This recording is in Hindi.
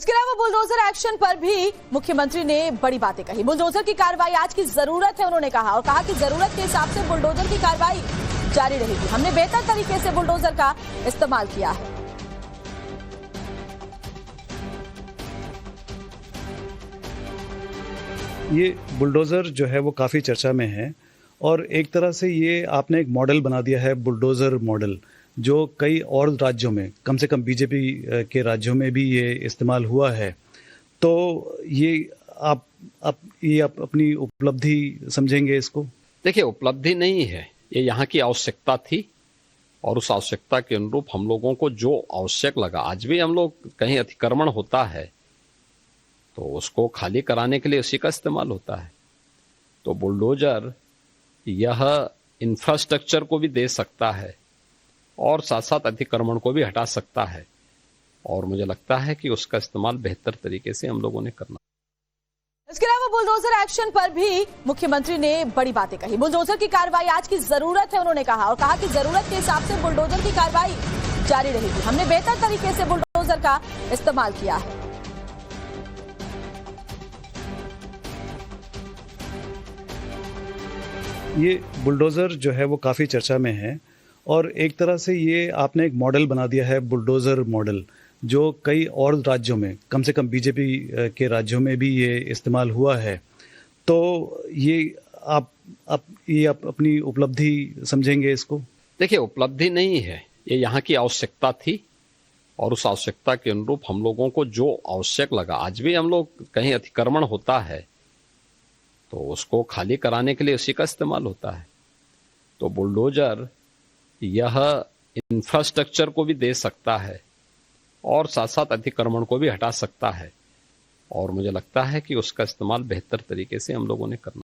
इसके अलावा बुलडोजर एक्शन पर भी मुख्यमंत्री ने बड़ी बातें कही। बुलडोजर की कार्रवाई आज की जरूरत है, उन्होंने कहा, और कहा कि जरूरत के हिसाब से बुलडोजर की कार्रवाई जारी रहेगी। हमने बेहतर तरीके से बुलडोजर का इस्तेमाल किया है। ये बुलडोजर जो है वो काफ़ी चर्चा में है और एक तरह से ये आपने एक मॉडल बना दिया है, बुलडोजर मॉडल, जो कई और राज्यों में, कम से कम बीजेपी के राज्यों में भी ये इस्तेमाल हुआ है। तो ये आप अपनी उपलब्धि समझेंगे इसको? देखिए, उपलब्धि नहीं है, ये यहाँ की आवश्यकता थी और उस आवश्यकता के अनुरूप हम लोगों को जो आवश्यक लगा, आज भी हम लोग कहीं अतिक्रमण होता है तो उसको खाली कराने के लिए उसी का इस्तेमाल होता है। तो बुलडोजर यह इंफ्रास्ट्रक्चर को भी दे सकता है और साथ साथ अतिक्रमण को भी हटा सकता है, और मुझे लगता है कि उसका इस्तेमाल बेहतर तरीके से हम लोगों ने करना। इसके अलावा बुलडोजर एक्शन पर भी मुख्यमंत्री ने बड़ी बातें कही। बुलडोजर की कार्रवाई आज की जरूरत है, उन्होंने कहा, और कहा कि जरूरत के हिसाब से बुलडोजर की कार्रवाई जारी रहेगी। हमने बेहतर तरीके से बुलडोजर का इस्तेमाल किया है। ये बुलडोजर जो है वो काफ़ी चर्चा में है और एक तरह से ये आपने एक मॉडल बना दिया है, बुलडोजर मॉडल, जो कई और राज्यों में, कम से कम बीजेपी के राज्यों में भी ये इस्तेमाल हुआ है। तो ये आप अपनी उपलब्धि समझेंगे इसको? देखिए, उपलब्धि नहीं है, ये यहाँ की आवश्यकता थी और उस आवश्यकता के अनुरूप हम लोगों को जो आवश्यक लगा, आज भी हम लोग कहीं अतिक्रमण होता है तो उसको खाली कराने के लिए उसी का इस्तेमाल होता है। तो बुलडोजर यह इंफ्रास्ट्रक्चर को भी दे सकता है और साथ साथ अतिक्रमण को भी हटा सकता है, और मुझे लगता है कि उसका इस्तेमाल बेहतर तरीके से हम लोगों ने करना।